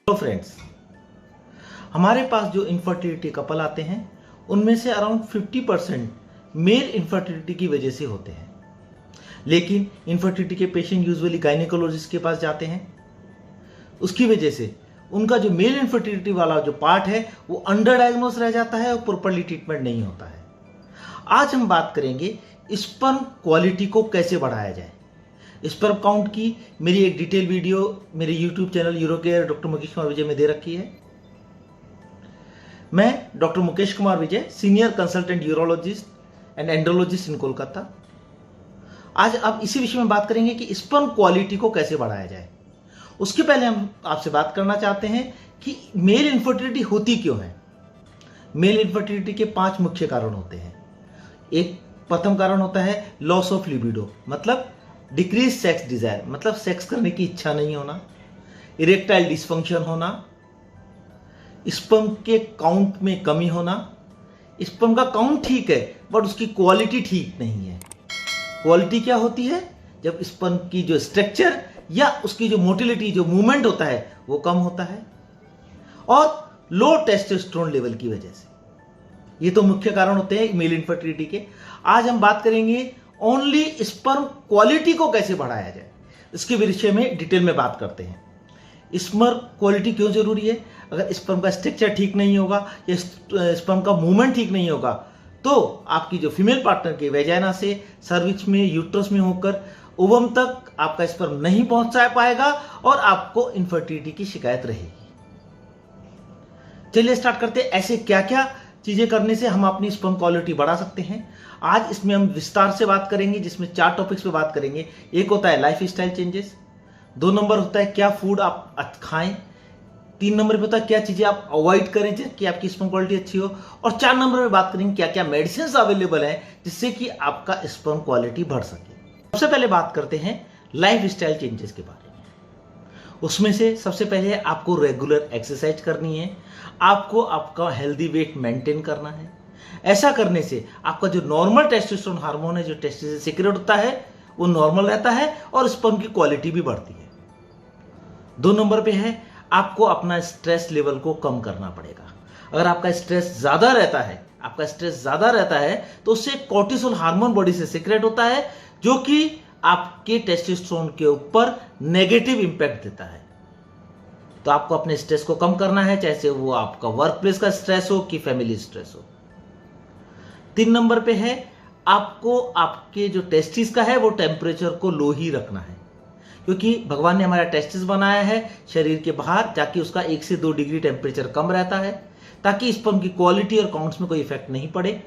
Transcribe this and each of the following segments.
तो फ्रेंड्स, हमारे पास जो इनफर्टिलिटी कपल आते हैं उनमें से अराउंड 50% मेल इनफर्टिलिटी की वजह से होते हैं। लेकिन इनफर्टिलिटी के पेशेंट यूजुअली गायनेकोलॉजिस्ट के पास जाते हैं। उसकी वजह से उनका जो मेल इनफर्टिलिटी वाला जो पार्ट है वो अंडर डायग्नोस रह जाता है और प्रॉपर्ली ट्रीटमेंट नहीं होता है। आज हम बात करेंगे स्पर्म क्वालिटी को कैसे बढ़ाया जाए। स्पर्म काउंट की मेरी एक डिटेल वीडियो मेरे YouTube channel urocare doctor Mukesh Kumar Vijay में दे रखी है। मैं doctor Mukesh Kumar Vijay, senior consultant urologist and andrologist in Kolkata. आज अब इसी विषय में बात करेंगे कि स्पर्म क्वालिटी को कैसे बढ़ाया जाए। उसके पहले हम आपसे बात करना चाहते हैं कि मेल इनफर्टिलिटी होती क्यों है। मेल इनफर्टिलिटी के 5 मुख्य कारण होते हैं। एक प्रथम कारण होता है लॉस ऑफ लिबिडो, मतलब डिक्रीज सेक्स डिजायर, मतलब सेक्स करने की इच्छा नहीं होना। इरेक्टाइल डिसफंक्शन होना, स्पर्म के काउंट में कमी होना। स्पर्म का काउंट ठीक है बट उसकी क्वालिटी ठीक नहीं है। क्वालिटी क्या होती है? जब स्पर्म की जो स्ट्रक्चर या उसकी जो मोटिलिटी, जो मूवमेंट होता है वो कम होता है, और लो टेस्टोस्टेरोन लेवल की वजह से। ये तो मुख्य कारण होते हैं मेल इनफर्टिलिटी के। आज हम बात करेंगे ओनली स्पर्म क्वालिटी को कैसे बढ़ाया जाए, इसके विषय में डिटेल में बात करते हैं। स्पर्म क्वालिटी क्यों जरूरी है? अगर स्पर्म का स्ट्रक्चर ठीक नहीं होगा या स्पर्म का मूवमेंट ठीक नहीं होगा तो आपकी जो फीमेल पार्टनर के वेजाइना से, सर्विक्स में, यूट्रस में होकर ओवम तक आपका स्पर्म नहीं पहुंच पाएगा और आपको इनफर्टिलिटी की शिकायत रहेगी। चलिए स्टार्ट करते हैं, ऐसे क्या क्या चीजें करने से हम अपनी स्पर्म क्वालिटी बढ़ा सकते हैं। आज इसमें हम विस्तार से बात करेंगे, जिसमें 4 टॉपिक्स पे बात करेंगे। एक होता है लाइफ स्टाइल चेंजेस, 2 नंबर होता है क्या फूड आप खाएं, 3 नंबर पे होता है क्या चीजें आप अवॉइड करें कि आपकी स्पर्म क्वालिटी अच्छी हो, और 4 नंबर में बात करेंगे क्या क्या मेडिसिन अवेलेबल है जिससे कि आपका स्पर्म क्वालिटी बढ़ सके। सबसे पहले बात करते हैं लाइफ स्टाइल चेंजेस के बारे में। उसमें से सबसे पहले आपको रेगुलर एक्सरसाइज करनी है, आपको आपका हेल्दी वेट मेंटेन करना है। ऐसा करने से आपका जो नॉर्मल टेस्टोस्टेरोन हार्मोन है, जो टेस्टिस से सीक्रेट होता है, वो नॉर्मल रहता है और स्पर्म की क्वालिटी भी बढ़ती है। 2 नंबर पे है आपको अपना स्ट्रेस लेवल को कम करना पड़ेगा। अगर आपका स्ट्रेस ज्यादा रहता है तो उससे कोर्टिसोल हार्मोन बॉडी से सीक्रेट होता है, जो कि आपके टेस्टोस्टेरोन के ऊपर नेगेटिव इंपैक्ट देता है। तो आपको अपने स्ट्रेस को कम करना है, चाहे वो आपका वर्क प्लेस का स्ट्रेस हो कि फैमिली स्ट्रेस हो। 3 नंबर पे है आपको आपके जो टेस्टिस का है वो टेम्परेचर को लो ही रखना है, क्योंकि भगवान ने हमारा टेस्टिस बनाया है शरीर के बाहर, जाके उसका 1 से 2 डिग्री टेम्परेचर कम रहता है, ताकि स्पर्म की क्वालिटी और काउंट्स में कोई इफेक्ट नहीं पड़े।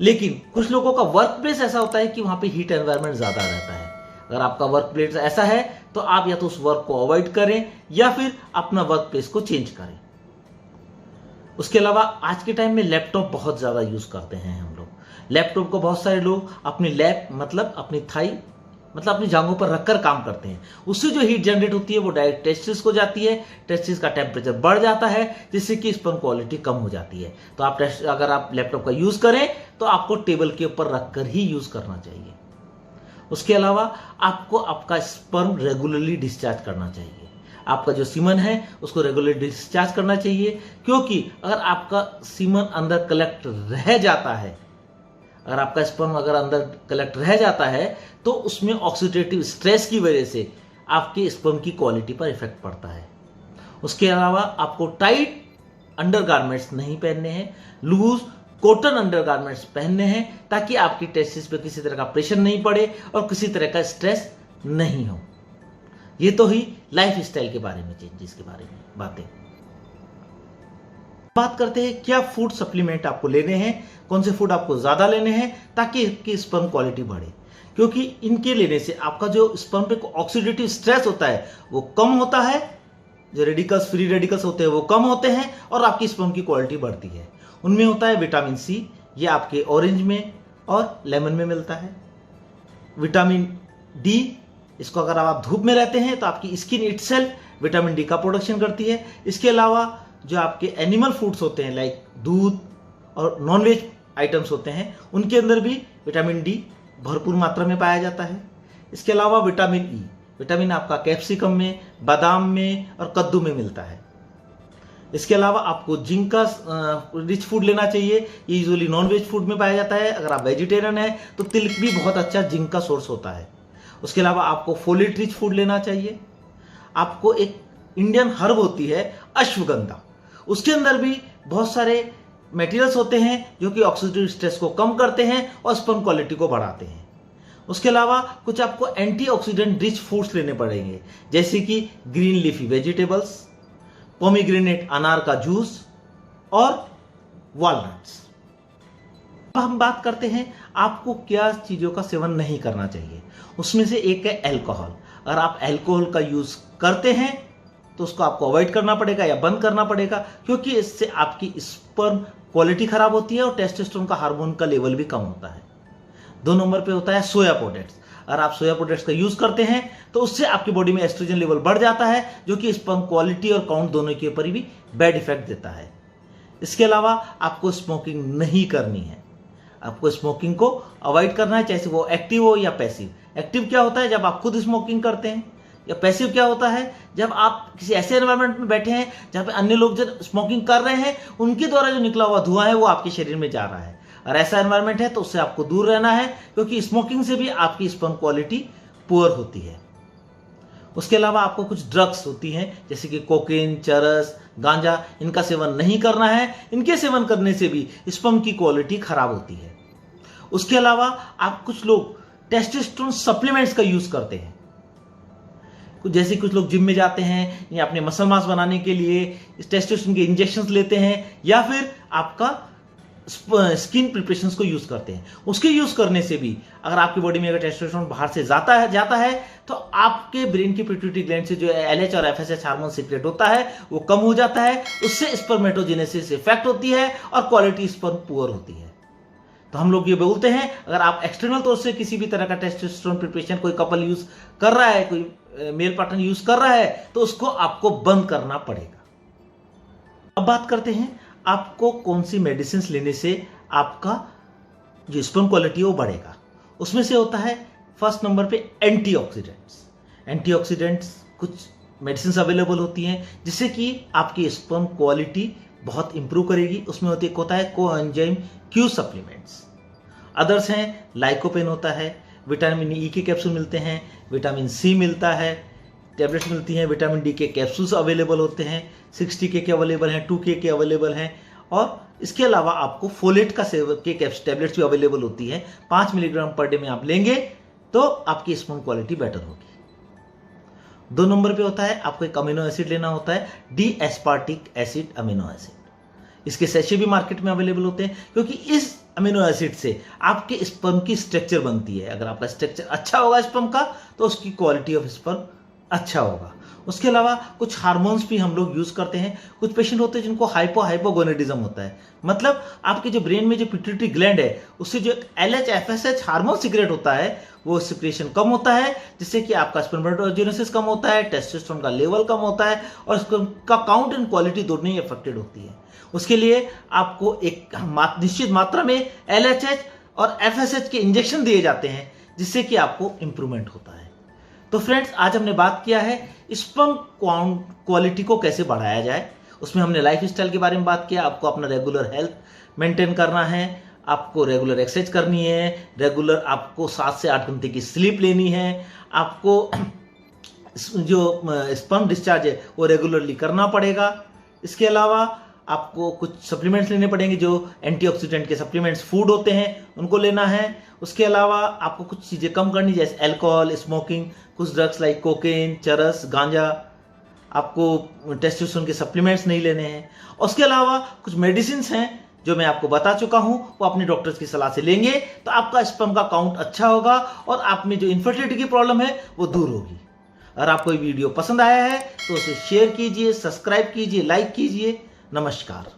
लेकिन कुछ लोगों का वर्क प्लेस ऐसा होता है कि वहां पे हीट एनवायरनमेंट ज्यादा रहता है। अगर आपका वर्क प्लेस ऐसा है तो आप या तो उस वर्क को अवॉइड करें या फिर अपना वर्क प्लेस को चेंज करें। उसके अलावा आज के टाइम में लैपटॉप बहुत ज्यादा यूज करते हैं हम लोग। लैपटॉप को बहुत सारे लोग अपनी लैप, मतलब अपनी थाई, मतलब अपनी जांघों पर रखकर काम करते हैं। उससे जो हीट जनरेट होती है वो डायरेक्ट टेस्टिस को जाती है, टेस्टिस का टेम्परेचर बढ़ जाता है, जिससे कि स्पर्म क्वालिटी कम हो जाती है। तो अगर आप लैपटॉप का यूज करें तो आपको टेबल के ऊपर रखकर ही यूज करना चाहिए। उसके अलावा आपको आपका स्पर्म रेगुलरली डिस्चार्ज करना चाहिए। आपका जो सीमन है उसको रेगुलरली डिस्चार्ज करना चाहिए, क्योंकि अगर आपका सीमन अंदर कलेक्ट रह जाता है, अगर आपका स्पर्म अंदर कलेक्ट रह जाता है तो उसमें ऑक्सीडेटिव स्ट्रेस की वजह से आपके स्पर्म की क्वालिटी पर इफेक्ट पड़ता है। उसके अलावा आपको टाइट अंडरगारमेंट्स नहीं पहनने हैं, लूज कॉटन अंडरगारमेंट्स पहनने हैं, ताकि आपकी टेस्टिस पे किसी तरह का प्रेशर नहीं पड़े और किसी तरह का स्ट्रेस नहीं हो। ये तो ही लाइफ स्टाइल के बारे में, चेंजेस के बारे में बातें। बात करते हैं क्या फूड सप्लीमेंट आपको लेने हैं, कौन से फूड आपको ज्यादा लेने हैं ताकि आपकी स्पर्म क्वालिटी बढ़े। क्योंकि इनके लेने से आपका जो स्पर्म पे ऑक्सीडेटिव स्ट्रेस होता है वो कम होता है, जो रेडिकल्स, फ्री रेडिकल्स होते हैं वो कम होते हैं और आपकी स्पर्म की क्वालिटी बढ़ती है। उनमें होता है विटामिन सी, ये आपके ऑरेंज में और लेमन में मिलता है। विटामिन डी, इसको अगर आप धूप में रहते हैं तो आपकी स्किन इटसेल्फ विटामिन डी का प्रोडक्शन करती है। इसके अलावा जो आपके एनिमल फूड्स होते हैं, लाइक दूध और नॉनवेज आइटम्स होते हैं, उनके अंदर भी विटामिन डी भरपूर मात्रा में पाया जाता है। इसके अलावा विटामिन ई, विटामिन आपका कैप्सिकम में, बादाम में और कद्दू में मिलता है। इसके अलावा आपको जिंक का रिच फूड लेना चाहिए। ये यूजुअली नॉन वेज फूड में पाया जाता है। अगर आप वेजिटेरियन हैं तो तिल भी बहुत अच्छा जिंक का सोर्स होता है। उसके अलावा आपको फोलेट रिच फूड लेना चाहिए। आपको एक इंडियन हर्ब होती है अश्वगंधा, उसके अंदर भी बहुत सारे मटेरियल्स होते हैं जो कि ऑक्सीडेटिव स्ट्रेस को कम करते हैं और स्पर्म क्वालिटी को बढ़ाते हैं। उसके अलावा कुछ आपको एंटीऑक्सीडेंट रिच फूड्स लेने पड़ेंगे, जैसे कि ग्रीन लीफी वेजिटेबल्स, पोमीग्रेनेट अनार का जूस और वॉलनट्स। अब हम बात करते हैं आपको क्या चीज़ों का सेवन नहीं करना चाहिए। उसमें से एक है अल्कोहल। अगर आप अल्कोहल का यूज़ करते हैं तो उसको आपको अवॉइड करना पड़ेगा या बंद करना पड़ेगा, क्योंकि इससे आपकी स्पर्म क्वालिटी खराब होती है और टेस्टोस्टेरोन का हार्मोन का लेवल भी कम होता है। 2 नंबर पे होता है सोया प्रोडक्ट्स। अगर आप सोया प्रोडक्ट्स का यूज करते हैं तो उससे आपकी बॉडी में एस्ट्रोजन लेवल बढ़ जाता है, जो कि स्पर्म क्वालिटी और काउंट दोनों के ऊपर भी बैड इफेक्ट देता है। इसके अलावा आपको स्मोकिंग नहीं करनी है। आपको स्मोकिंग को अवॉइड करना है, चाहे वो एक्टिव हो या पैसिव। एक्टिव क्या होता है, जब आप खुद स्मोकिंग करते हैं, या पैसिव क्या होता है, जब आप किसी ऐसे एनवायरनमेंट में बैठे हैं जहां पे अन्य लोग जो स्मोकिंग कर रहे हैं उनके द्वारा जो निकला हुआ धुआं है वो आपके शरीर में जा रहा है। और ऐसा एनवायरनमेंट है तो उससे आपको दूर रहना है, क्योंकि स्मोकिंग से भी आपकी स्पर्म क्वालिटी पुअर होती है। उसके अलावा आपको कुछ ड्रग्स होती हैं जैसे कि कोकेन, चरस, गांजा, इनका सेवन नहीं करना है। इनके सेवन करने से भी स्पर्म की क्वालिटी खराब होती है। उसके अलावा आप कुछ लोग टेस्टोस्टेरोन सप्लीमेंट्स का यूज करते हैं, जैसे कुछ लोग जिम में जाते हैं या अपने मसल मास बनाने के लिए टेस्टोस्टेरोन के इंजेक्शंस लेते हैं, या फिर आपका स्किन प्रिपरेशंस को यूज करते हैं। उसके यूज करने से भी अगर आपकी बॉडी में अगर टेस्टोस्टेरोन बाहर से जाता है तो आपके ब्रेन की पिट्यूटरी ग्लैंड से जो एलएच और एफएसएच हार्मोन सीक्रेट होता है वो कम हो जाता है। उससे स्पर्मेटोजेनेसिस इफेक्ट होती है और क्वालिटी स्पर्म पुअर होती है। तो हम लोग ये बोलते हैं अगर आप एक्सटर्नल तौर से किसी भी तरह का टेस्टोस्टेरोन प्रिपरेशन कोई कपल यूज कर रहा है, कोई मेल पार्टनर यूज कर रहा है, तो उसको आपको बंद करना पड़ेगा। अब बात करते हैं आपको कौन सी मेडिसिन लेने से आपका जो स्पर्म क्वालिटी है वो बढ़ेगा। उसमें से होता है फर्स्ट नंबर पे एंटीऑक्सीडेंट्स। एंटीऑक्सीडेंट्स कुछ मेडिसिन अवेलेबल होती हैं जिससे कि आपकी स्पर्म क्वालिटी बहुत इंप्रूव करेगी। उसमें होता है कोएंजाइम क्यू सप्लीमेंट्स। अदर्स हैं लाइकोपेन होता है, विटामिन ई के कैप्सूल मिलते हैं, विटामिन सी मिलता है, टैबलेट्स मिलती हैं, विटामिन डी के कैप्सूल्स अवेलेबल होते हैं, 60K के अवेलेबल हैं, 2K के अवेलेबल हैं। और इसके अलावा आपको फोलेट का के टैबलेट्स भी अवेलेबल होती है। 5 मिलीग्राम पर डे में आप लेंगे तो आपकी स्पर्म क्वालिटी बेटर होगी। 2 नंबर पे होता है आपको एक अमीनो एसिड लेना होता है, D aspartic acid amino acid. इसके सैशे भी मार्केट में अवेलेबल होते हैं, क्योंकि इस अमीनो एसिड से आपके स्पर्म की स्ट्रक्चर बनती है। अगर आपका स्ट्रक्चर अच्छा होगा स्पर्म का तो उसकी क्वालिटी ऑफ स्पर्म अच्छा होगा। उसके अलावा कुछ हार्मोन्स भी हम लोग यूज करते हैं। कुछ पेशेंट होते हैं जिनको हाइपोगोनेडिज्म होता है, मतलब आपके जो ब्रेन में जो पिट्यूटरी ग्लैंड है उससे जो एलएच एफएसएच हार्मोन सीक्रेट होता है वो सिक्रेशन कम होता है, जिससे कि आपका स्पर्मेटोजेनेसिस कम होता है, टेस्टोस्टेरोन का लेवल कम होता है और स्पर्म का काउंट एंड क्वालिटी दोनों ही अफेक्टेड होती है। उसके लिए आपको एक निश्चित मात्रा में एलएचएच और एफएसएच के इंजेक्शन दिए जाते हैं, जिससे कि आपको इंप्रूवमेंट होता है। तो फ्रेंड्स, आज हमने बात किया है स्पर्म क्वालिटी को कैसे बढ़ाया जाए। उसमें हमने लाइफ स्टाइल के बारे में बात किया। आपको अपना रेगुलर हेल्थ मेंटेन करना है, आपको रेगुलर एक्सरसाइज करनी है, रेगुलर आपको 7 से 8 घंटे की स्लीप लेनी है, आपको जो स्पर्म डिस्चार्ज है वो रेगुलरली करना पड़ेगा। इसके अलावा आपको कुछ सप्लीमेंट्स लेने पड़ेंगे, जो एंटीऑक्सीडेंट के सप्लीमेंट्स फूड होते हैं उनको लेना है। उसके अलावा आपको कुछ चीज़ें कम करनी, जैसे अल्कोहल, स्मोकिंग, कुछ ड्रग्स लाइक कोकेन, चरस, गांजा। आपको टेस्टोस्टेरोन के सप्लीमेंट्स नहीं लेने हैं। उसके अलावा कुछ मेडिसिन हैं जो मैं आपको बता चुका हूं, वो अपने डॉक्टर्स की सलाह से लेंगे तो आपका स्पर्म का काउंट अच्छा होगा और आप में जो इनफर्टिलिटी की प्रॉब्लम है वो दूर होगी। अगर आपको ये वीडियो पसंद आया है तो उसे शेयर कीजिए, सब्सक्राइब कीजिए, लाइक कीजिए। नमस्कार।